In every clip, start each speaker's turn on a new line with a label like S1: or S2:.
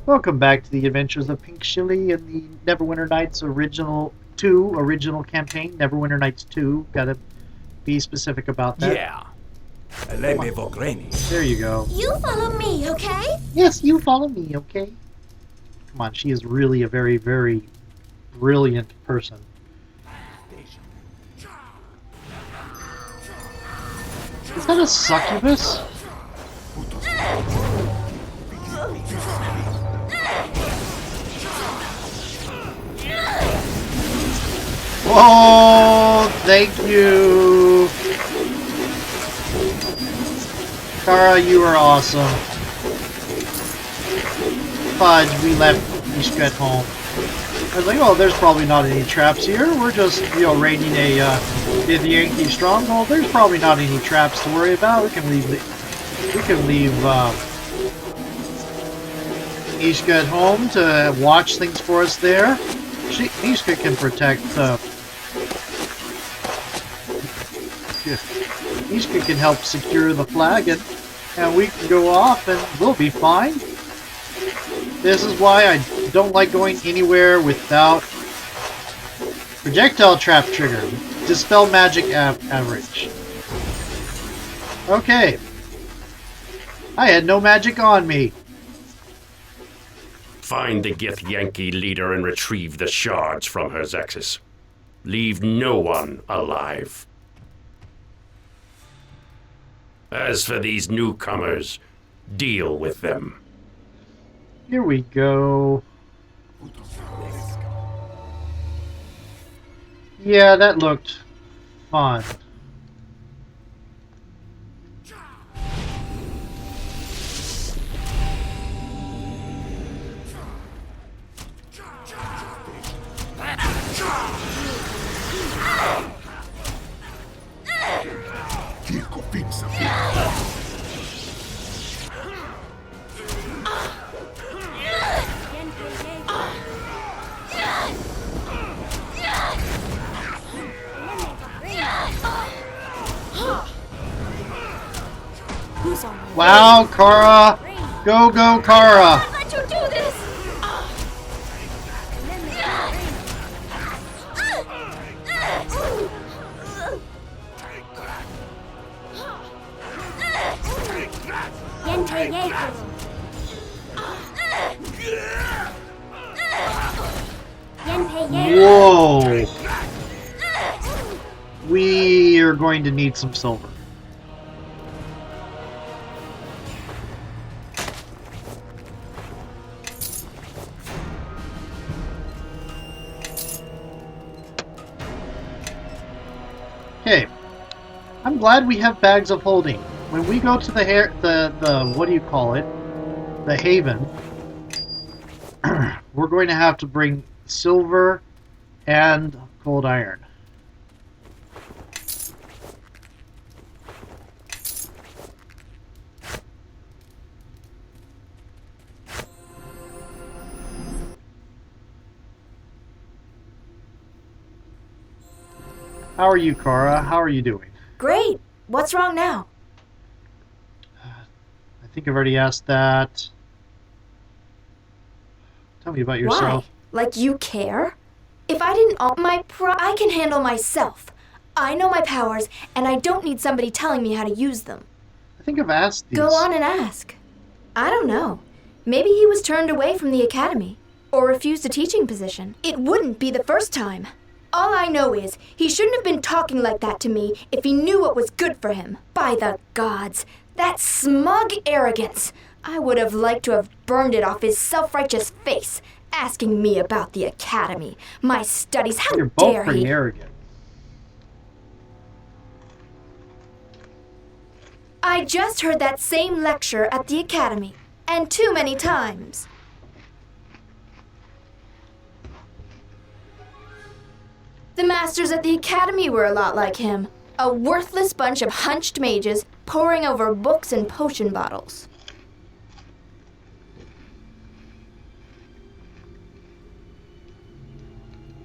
S1: Welcome back to the adventures of Pink Chili and the Neverwinter Nights original campaign. Neverwinter Nights 2. Gotta be specific about that.
S2: Yeah. Let me Vogreni.
S1: There you go.
S3: You follow me, okay?
S1: Yes, you follow me, okay? Come on, she is really a very, very brilliant person. Is that a succubus? Oh, thank you. Kara, you are awesome. Fudge, we left Peanc at home. I was like, oh, there's probably not any traps here. We're just, raiding a Yankee stronghold. There's probably not any traps to worry about. We can leave Peanc at home to watch things for us there. Peanc can protect. Peanc can help secure the flag, and we can go off, and we'll be fine. This is why I don't like going anywhere without projectile trap trigger. Dispel magic average. Okay. I had no magic on me.
S4: Find the Gith Yankee leader and retrieve the shards from her, Zaxis. Leave no one alive. As for these newcomers, deal with them.
S1: Here we go. Yeah, that looked fun. Wow, Kara! Go, go, Kara!
S3: Let you do this!
S1: Whoa! We are going to need some silver. Okay, I'm glad we have bags of holding. When we go to the what do you call it? The Haven, we're going to have to bring silver and cold iron. How are you, Kara? How are you doing?
S3: Great. What's wrong now?
S1: I think I've already asked that. Tell me about yourself.
S3: Why? Like you care? If I didn't own I can handle myself. I know my powers, and I don't need somebody telling me how to use them.
S1: I think I've asked these.
S3: Go on and ask. I don't know. Maybe he was turned away from the academy, or refused a teaching position. It wouldn't be the first time. All I know is, he shouldn't have been talking like that to me if he knew what was good for him. By the gods, that smug arrogance. I would have liked to have burned it off his self-righteous face, asking me about the academy, my studies, how
S1: You're both
S3: dare
S1: pretty
S3: he?
S1: arrogant.
S3: I just heard that same lecture at the academy, and too many times. The masters at the academy were a lot like him. A worthless bunch of hunched mages poring over books and potion bottles.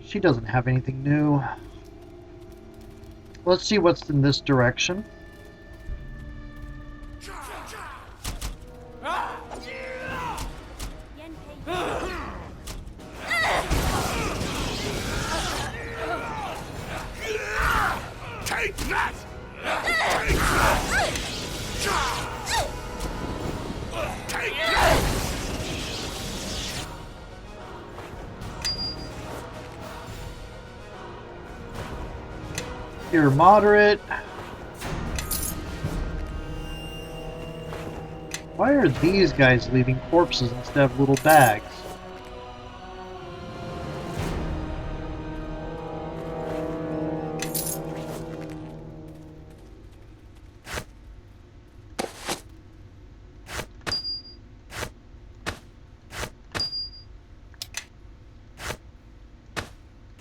S1: She doesn't have anything new. Let's see what's in this direction. You're moderate. Why are these guys leaving corpses instead of little bags?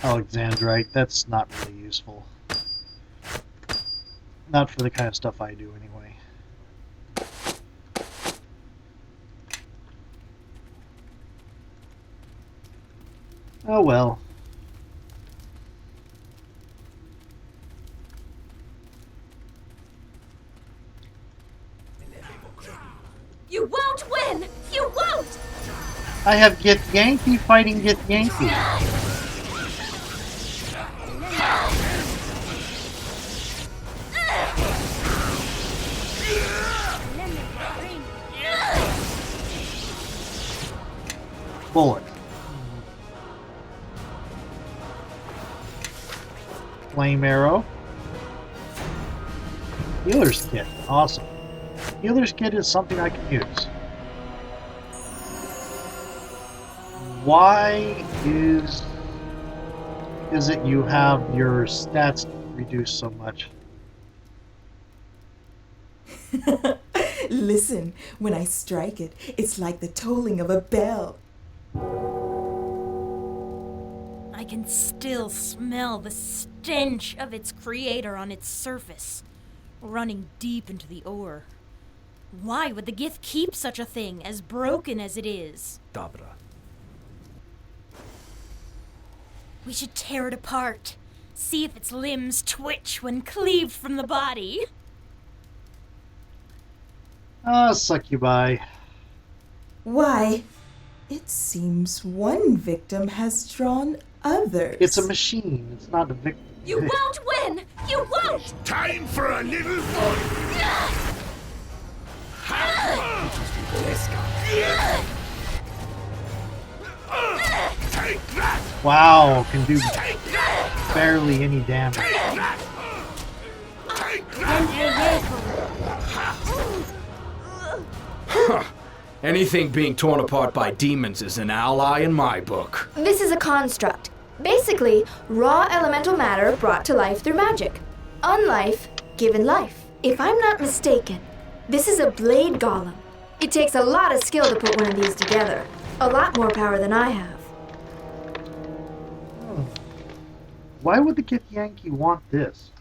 S1: Alexandrite, that's not really useful. Not for the kind of stuff I do, anyway. Oh well.
S5: You won't win! You won't!
S1: I have Get Yankee fighting Get Yankee. Bullet. Flame arrow. Healer's kit. Awesome. Healer's kit is something I can use. Why is it you have your stats reduced so much?
S6: Listen, when I strike it, it's like the tolling of a bell.
S5: I can still smell the stench of its creator on its surface, running deep into the ore. Why would the Gith keep such a thing, as broken as it is?
S2: Dabra.
S5: We should tear it apart, see if its limbs twitch when cleaved from the body.
S1: Ah, succubi.
S6: Why, it seems one victim has drawn others.
S1: It's a machine. It's not a victim.
S5: You won't win! You won't!
S2: Time for a little fun! Take that!
S1: Wow, can do
S2: Take that!
S1: barely any damage.
S2: Take that! Take that!
S7: Anything being torn apart by demons is an ally in my book.
S3: This is a construct. Basically, raw elemental matter brought to life through magic. Unlife, given life. If I'm not mistaken, this is a blade golem. It takes a lot of skill to put one of these together. A lot more power than I have.
S1: Why would the Gith Yankee want this?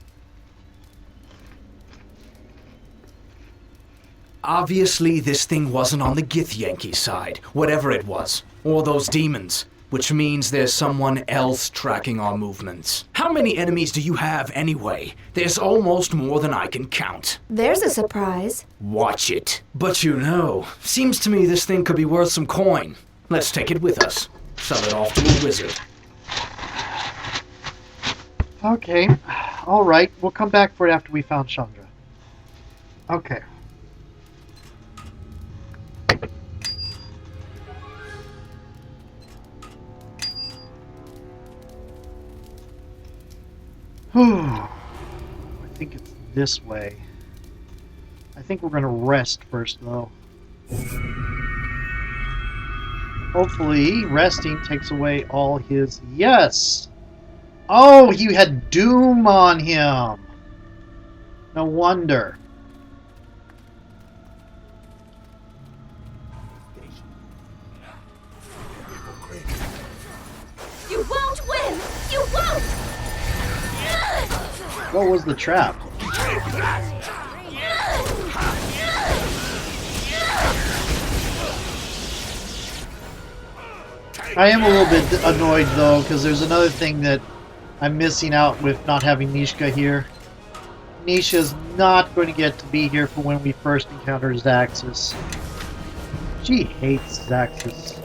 S7: Obviously, this thing wasn't on the Gith Yankee side, whatever it was, or those demons, which means there's someone else tracking our movements. How many enemies do you have anyway? There's almost more than I can count.
S3: There's a surprise.
S7: Watch it. But you know, seems to me this thing could be worth some coin. Let's take it with us. Sell it off to a wizard.
S1: Okay, alright. We'll come back for it after we found Chandra. Okay. I think it's this way. I think we're going to rest first, though. Hopefully, resting takes away all his... Yes! Oh, he had Doom on him! No wonder.
S5: You won't win! You won't!
S1: What was the trap? I am a little bit annoyed, though, because there's another thing that I'm missing out with not having Nishka here. Nisha's not going to get to be here for when we first encounter Zaxis. She hates Zaxis.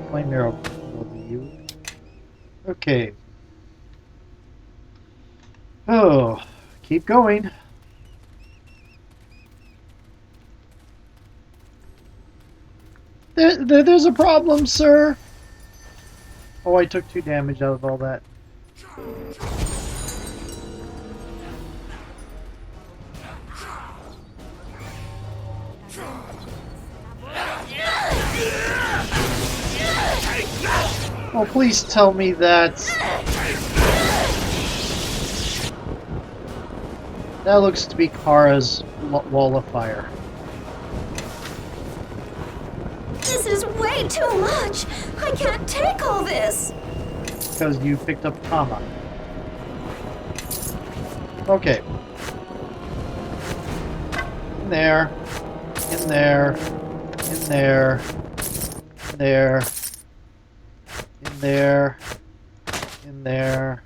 S1: Flame arrow over you. Okay. Oh, keep going. There's a problem, sir. Oh, I took 2 damage out of all that. Oh, please tell me that. That looks to be Kara's wall of fire.
S3: This is way too much. I can't take all this.
S1: Because you picked up Kama. Okay. In there. In there. In there. In there. In there. In there.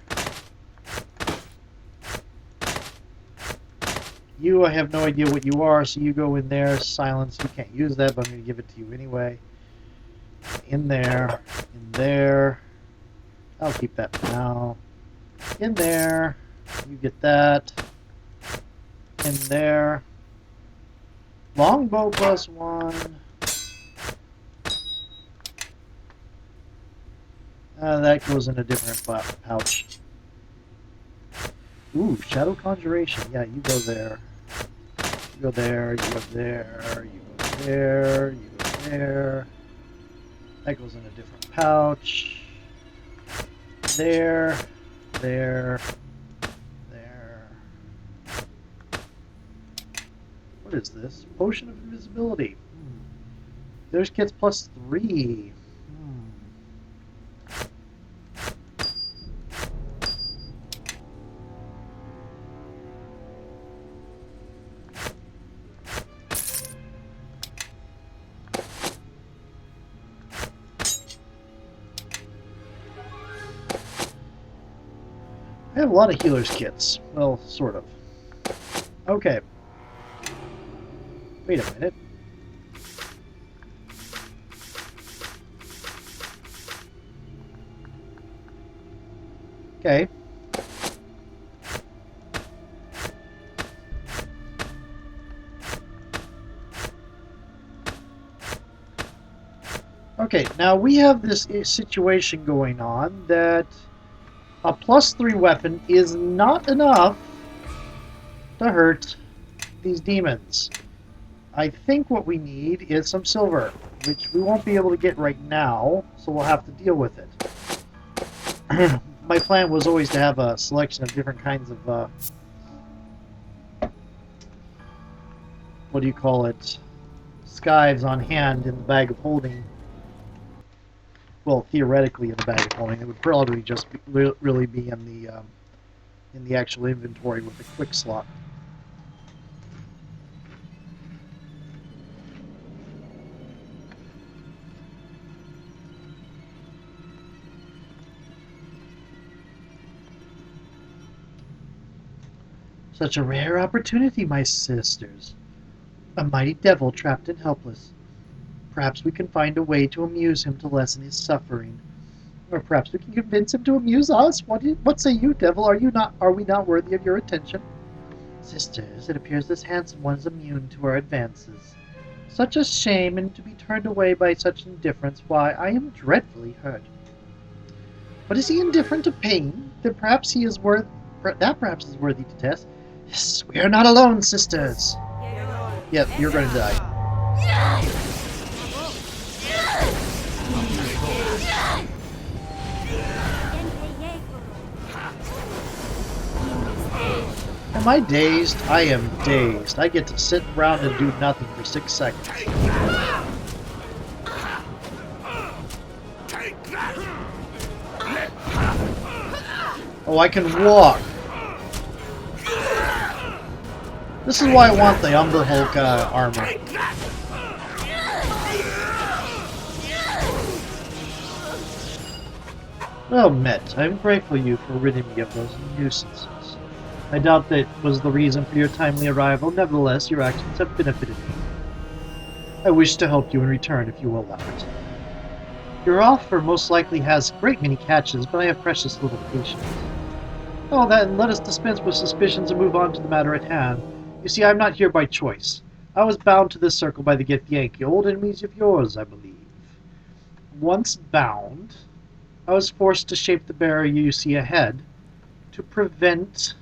S1: You, I have no idea what you are, so you go in there. Silence, you can't use that, but I'm going to give it to you anyway. In there. In there. I'll keep that for now. In there. You get that. In there. Longbow +1. That goes in a different pouch. Ooh, Shadow Conjuration. Yeah, you go there. You go there, you go there, you go there, you go there. That goes in a different pouch. There, there, there. What is this? Potion of Invisibility. There's kits +3. I have a lot of healer's kits. Well, sort of. Okay. Wait a minute. Okay. Okay, now we have this situation going on that a +3 weapon is not enough to hurt these demons. I think what we need is some silver, which we won't be able to get right now, so we'll have to deal with it. My plan was always to have a selection of different kinds of, what do you call it, scythes on hand in the bag of holding. Well, theoretically in the bag of holding. It would probably just be, really be in the actual inventory with a quick slot. Such a rare opportunity, my sisters. A mighty devil trapped and helpless. Perhaps we can find a way to amuse him to lessen his suffering. Or perhaps we can convince him to amuse us. What say you, devil? Are we not worthy of your attention? Sisters, it appears this handsome one is immune to our advances. Such a shame, and to be turned away by such indifference. Why, I am dreadfully hurt. But is he indifferent to pain? That perhaps is worthy to test. Yes, we are not alone, sisters. Yep, you're going to die. Am I dazed? I am dazed. I get to sit around and do nothing for 6 seconds. Oh, I can walk. This is why I want the Umber Hulk armor. Well met. I'm grateful you for ridding me of those nuisances. I doubt that was the reason for your timely arrival. Nevertheless, your actions have benefited me. I wish to help you in return if you will allow it. Your offer most likely has a great many catches, but I have precious little patience. Oh, then let us dispense with suspicions and move on to the matter at hand. You see, I'm not here by choice. I was bound to this circle by the Githyanki, old enemies of yours, I believe. Once bound, I was forced to shape the barrier you see ahead to prevent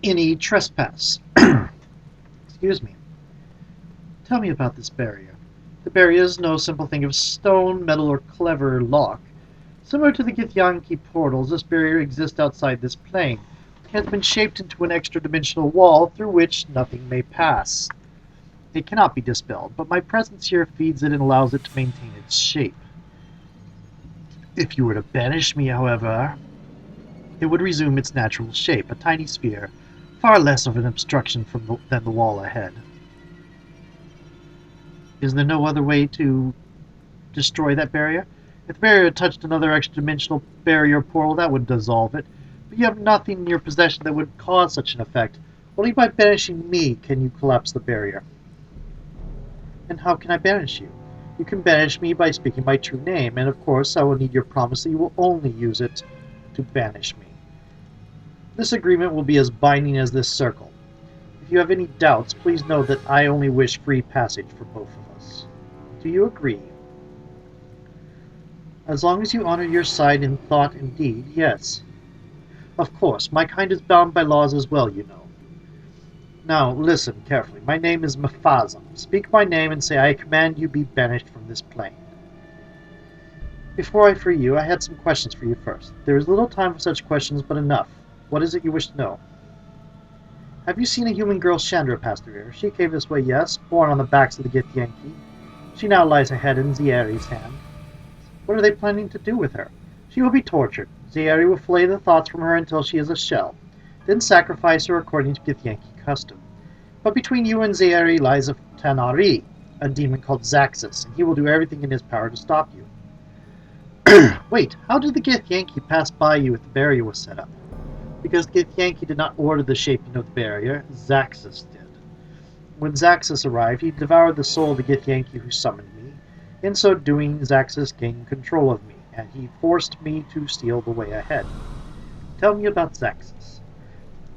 S1: any trespass. Excuse me. Tell me about this barrier. The barrier is no simple thing of stone, metal, or clever lock. Similar to the Githyanki portals, this barrier exists outside this plane. It has been shaped into an extra-dimensional wall through which nothing may pass. It cannot be dispelled, but my presence here feeds it and allows it to maintain its shape. If you were to banish me, however, it would resume its natural shape, a tiny sphere, far less of an obstruction than the wall ahead. Is there no other way to destroy that barrier? If the barrier touched another extra-dimensional barrier portal, that would dissolve it. But you have nothing in your possession that would cause such an effect. Only by banishing me can you collapse the barrier. And how can I banish you? You can banish me by speaking my true name, and of course I will need your promise that you will only use it to banish me. This agreement will be as binding as this circle. If you have any doubts, please know that I only wish free passage for both of us. Do you agree? As long as you honor your side in thought and deed, yes. Of course, my kind is bound by laws as well, you know. Now, listen carefully. My name is Mephasm. Speak my name and say I command you be banished from this plane. Before I free you, I had some questions for you first. There is little time for such questions, but enough. What is it you wish to know? Have you seen a human girl, Chandra, pass through here? She came this way, yes, born on the backs of the Githyanki. She now lies ahead in Zieri's hand. What are they planning to do with her? She will be tortured. Zieri will flay the thoughts from her until she is a shell, then sacrifice her according to Githyanki custom. But between you and Zieri lies a Tanari, a demon called Zaxis, and he will do everything in his power to stop you. Wait, how did the Githyanki pass by you if the barrier was set up? Because Githyanki did not order the shaping of the barrier, Zaxis did. When Zaxis arrived, he devoured the soul of the Githyanki who summoned me. In so doing, Zaxis gained control of me, and he forced me to steal the way ahead. Tell me about Zaxis.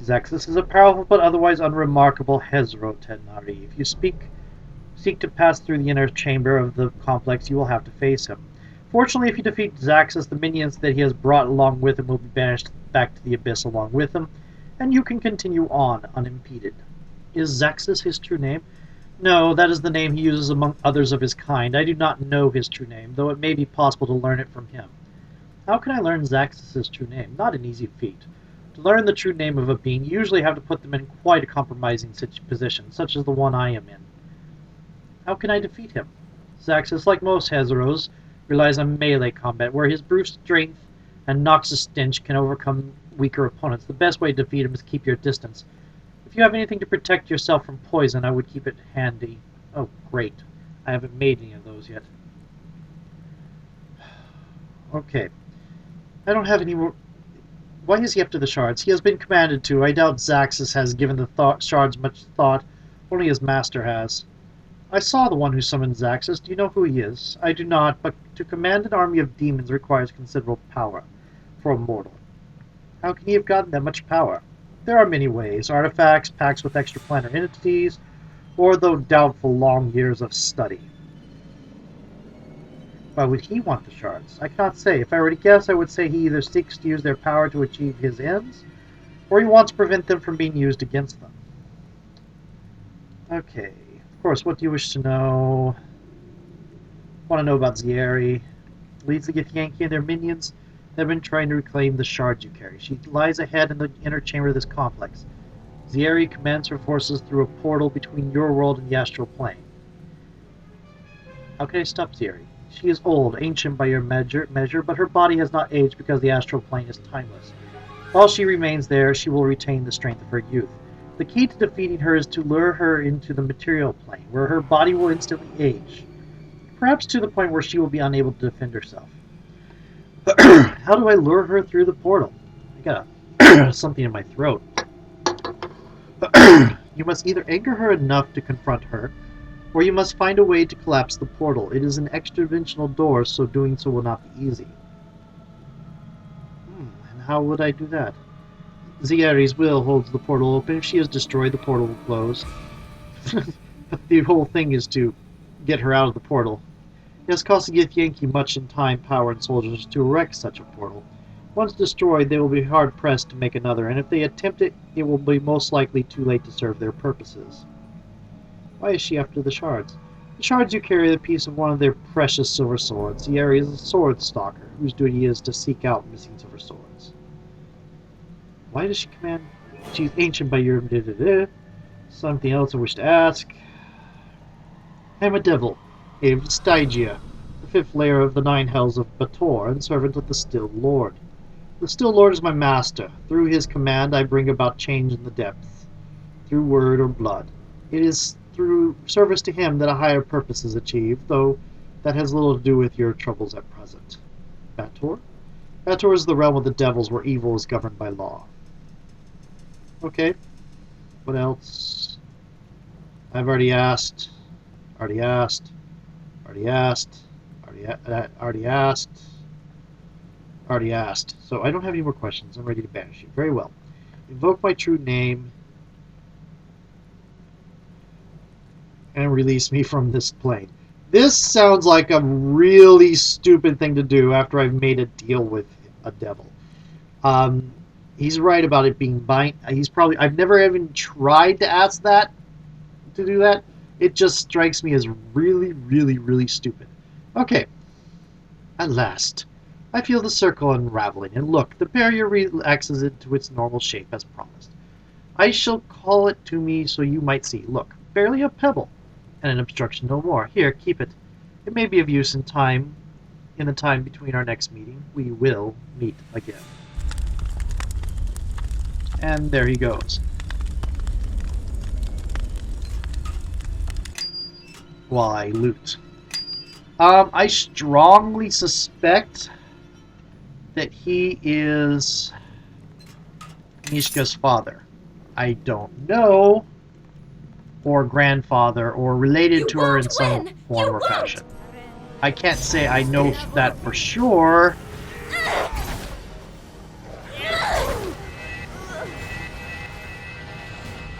S1: Zaxis is a powerful but otherwise unremarkable Hezro-Tenari. If you seek to pass through the inner chamber of the complex, you will have to face him. Fortunately, if you defeat Zaxis, the minions that he has brought along with him will be banished back to the abyss along with him, and you can continue on unimpeded. Is Zaxis his true name? No, that is the name he uses among others of his kind. I do not know his true name, though it may be possible to learn it from him. How can I learn Zaxis' true name? Not an easy feat. To learn the true name of a being, you usually have to put them in quite a compromising position, such as the one I am in. How can I defeat him? Zaxis, like most Hezros, relies on melee combat, where his brute strength and noxious stench can overcome weaker opponents. The best way to defeat him is keep your distance. If you have anything to protect yourself from poison, I would keep it handy. Oh, great. I haven't made any of those yet. Okay. I don't have any more... Why is he up to the shards? He has been commanded to. I doubt Zaxis has given the shards much thought. Only his master has. I saw the one who summoned Zaxis. Do you know who he is? I do not, but to command an army of demons requires considerable power for a mortal. How can he have gotten that much power? There are many ways. Artifacts, pacts with extraplanar entities, or, though doubtful, long years of study. Why would he want the shards? I cannot say. If I were to guess, I would say he either seeks to use their power to achieve his ends, or he wants to prevent them from being used against them. Okay. Of course, what do you wish to know? Want to know about Zieri. Leads the Githyanki and their minions. They've been trying to reclaim the shards you carry. She lies ahead in the inner chamber of this complex. Zieri commands her forces through a portal between your world and the astral plane. How can I stop Zieri? She is old, ancient by your measure, but her body has not aged because the astral plane is timeless. While she remains there, she will retain the strength of her youth. The key to defeating her is to lure her into the material plane, where her body will instantly age, perhaps to the point where she will be unable to defend herself. How do I lure her through the portal? I got something in my throat. You must either anger her enough to confront her, or you must find a way to collapse the portal. It is an extra-dimensional door, so doing so will not be easy. And how would I do that? Zieri's will holds the portal open. If she is destroyed, the portal will close. But the whole thing is to get her out of the portal. It has cost the Githyanki much in time, power, and soldiers to erect such a portal. Once destroyed, they will be hard-pressed to make another, and if they attempt it, it will be most likely too late to serve their purposes. Why is she after the shards? The shards you carry the piece of one of their precious silver swords. The area is a sword stalker, whose duty is to seek out missing silver swords. Why does she command? She's ancient by your... Something else I wish to ask. I am a devil, named Stygia, the fifth layer of the 9 hells of Bator, and servant of the Still Lord. The Still Lord is my master. Through his command I bring about change in the depths, through word or blood. It is through service to him that a higher purpose is achieved, though that has little to do with your troubles at present. Bator? Bator is the realm of the devils where evil is governed by law. Okay. What else? I've already asked. Already asked. Already asked. Already asked. Already asked. So I don't have any more questions. I'm ready to banish you. Very well. Invoke my true name and release me from this plane. This sounds like a really stupid thing to do after I've made a deal with a devil. He's right about it being bind. I've never even tried to ask that, to do that. It just strikes me as really, really, really stupid. Okay. At last. I feel the circle unraveling, and look, the barrier relaxes into its normal shape as promised. I shall call it to me so you might see. Look, barely a pebble, and an obstruction no more. Here, keep it. It may be of use in the time between our next meeting. We will meet again. And there he goes. Why, loot. I strongly suspect that he is Mishka's father. I don't know, or grandfather, or related to her in some form or fashion. I can't say I know that for sure.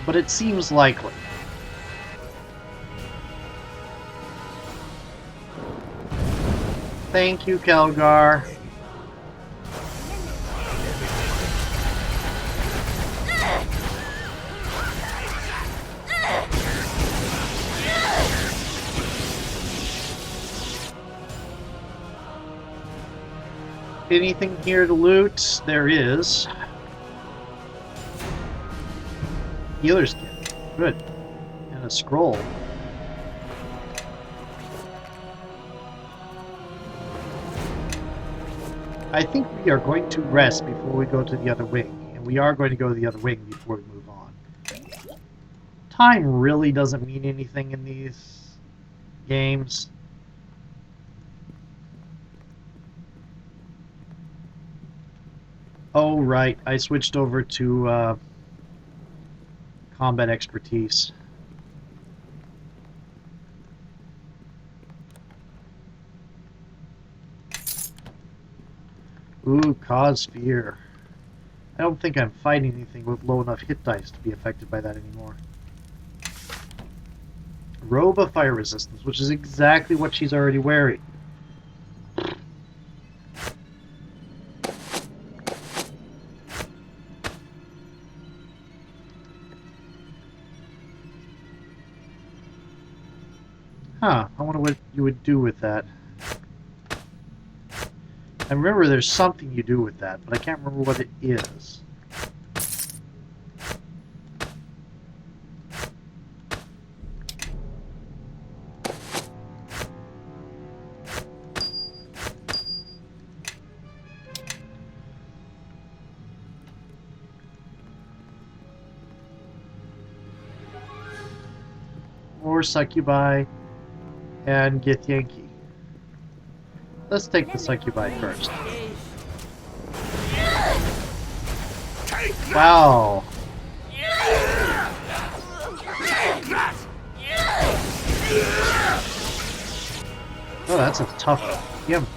S1: But it seems likely. Thank you, Kelgar. Anything here to loot? There is. Healer's kit. Good. And a scroll. I think we are going to rest before we go to the other wing. And we are going to go to the other wing before we move on. Time really doesn't mean anything in these games. Oh, right. I switched over to combat expertise. Ooh, cause fear. I don't think I'm fighting anything with low enough hit dice to be affected by that anymore. Robe of fire resistance, which is exactly what she's already wearing. Huh, I wonder what you would do with that. I remember there's something you do with that, but I can't remember what it is. More succubi and Githyanki. Let's take the succubi first. Wow. Oh, that's a tough imp.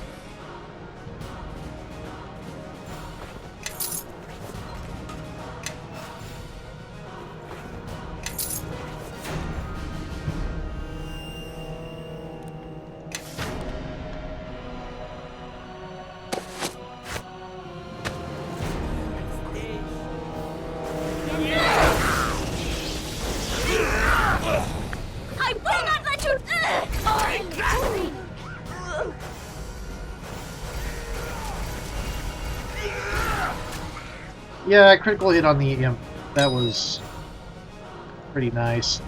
S1: Yeah, critical hit on the imp. That was pretty nice.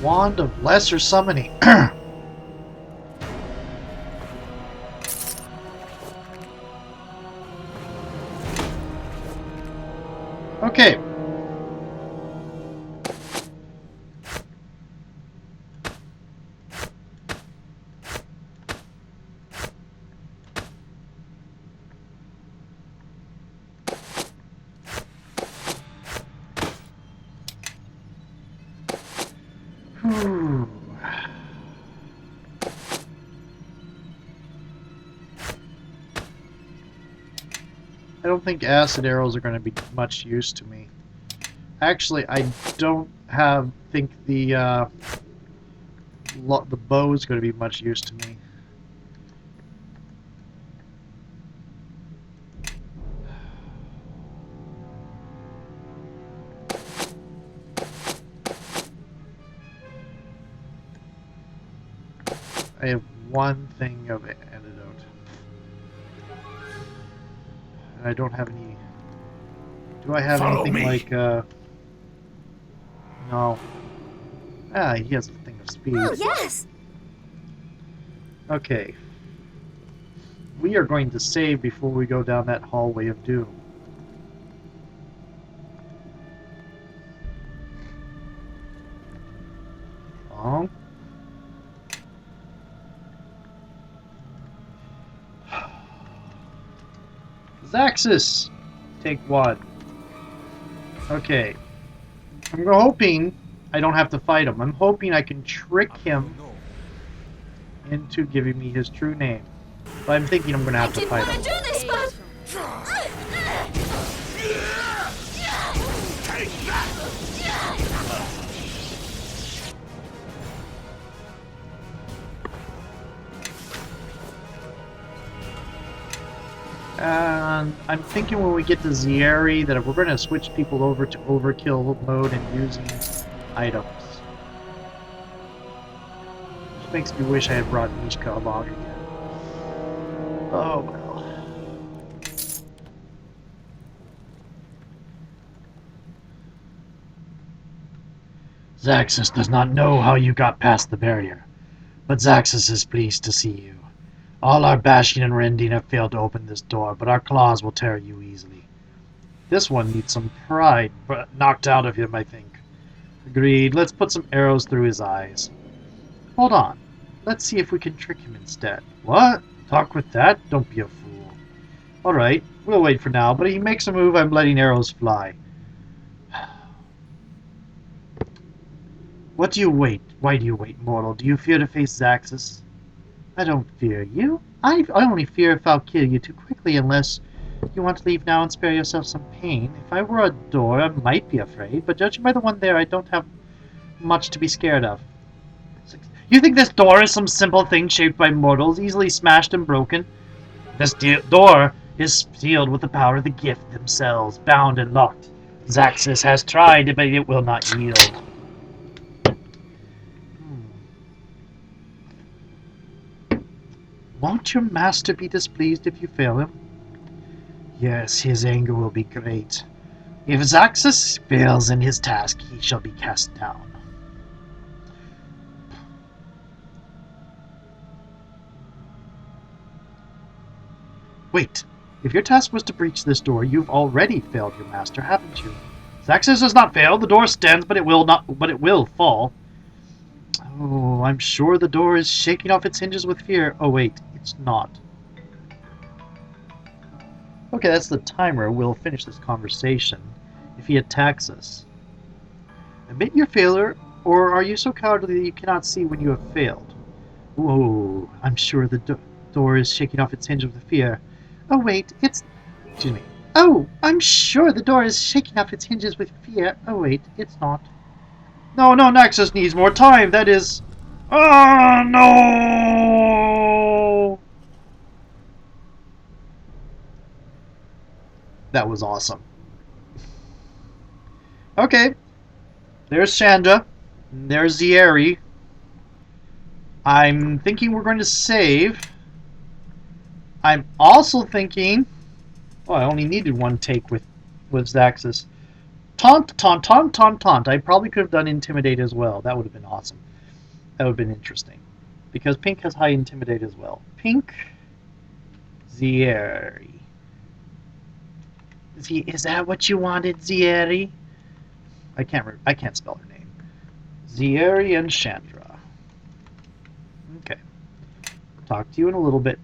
S1: Wand of Lesser Summoning. Okay. Whew. I don't think acid arrows are going to be much use to me. Actually, I don't think the bow is going to be much use to me. I have one thing of antidote. And I don't have any... Do I have
S2: Follow
S1: anything
S2: me.
S1: like, No. Ah, he has a thing of speed.
S3: Oh, yes!
S1: Okay. We are going to save before we go down that hallway of doom. Oh. Zaxis! Take one. Okay. I'm hoping I don't have to fight him. I'm hoping I can trick him into giving me his true name. But I'm thinking I'm going to have to fight him.
S3: do this, but...
S2: Take that!
S1: And I'm thinking when we get to Zieri that if we're going to switch people over to overkill mode and using items. Which makes me wish I had brought Mishka along again. Oh well. Zaxis does not know how you got past the barrier, but Zaxis is pleased to see you. All our bashing and rending have failed to open this door, but our claws will tear you easily. This one needs some pride knocked out of him, I think. Agreed. Let's put some arrows through his eyes. Hold on. Let's see if we can trick him instead. What? Talk with that? Don't be a fool. Alright, we'll wait for now, but if he makes a move, I'm letting arrows fly. What do you wait? Why do you wait, mortal? Do you fear to face Zaxis? I don't fear you. I only fear if I'll kill you too quickly unless you want to leave now and spare yourself some pain. If I were a door, I might be afraid, but judging by the one there, I don't have much to be scared of. You think this door is some simple thing shaped by mortals, easily smashed and broken? This door is sealed with the power of the gift themselves, bound and locked. Zaxis has tried, but it will not yield. Won't your master be displeased if you fail him? Yes, his anger will be great. If Zaxis fails in his task, he shall be cast down. Wait, if your task was to breach this door, you've already failed your master, haven't you? Zaxis has not failed. The door stands, but it will fall. Oh, I'm sure the door is shaking off its hinges with fear. Oh wait, it's not. Okay, that's the timer. We'll finish this conversation if he attacks us. Admit your failure, or are you so cowardly that you cannot see when you have failed? Whoa, I'm sure the door is shaking off its hinges with fear. Oh wait, it's... Excuse me. Oh, I'm sure the door is shaking off its hinges with fear. Oh wait, it's not. No, Nexus needs more time. That is... Oh, no! That was awesome. Okay. There's Chandra. There's Zieri. I'm thinking we're going to save. I'm also thinking... Oh, I only needed one take with Zaxis. Taunt, taunt, taunt, taunt, taunt. I probably could have done Intimidate as well. That would have been awesome. That would have been interesting. Because Peanc has high Intimidate as well. Peanc... Zieri. Is that what you wanted, Zieri? I can't spell her name. Zieri and Chandra. Okay. Talk to you in a little bit.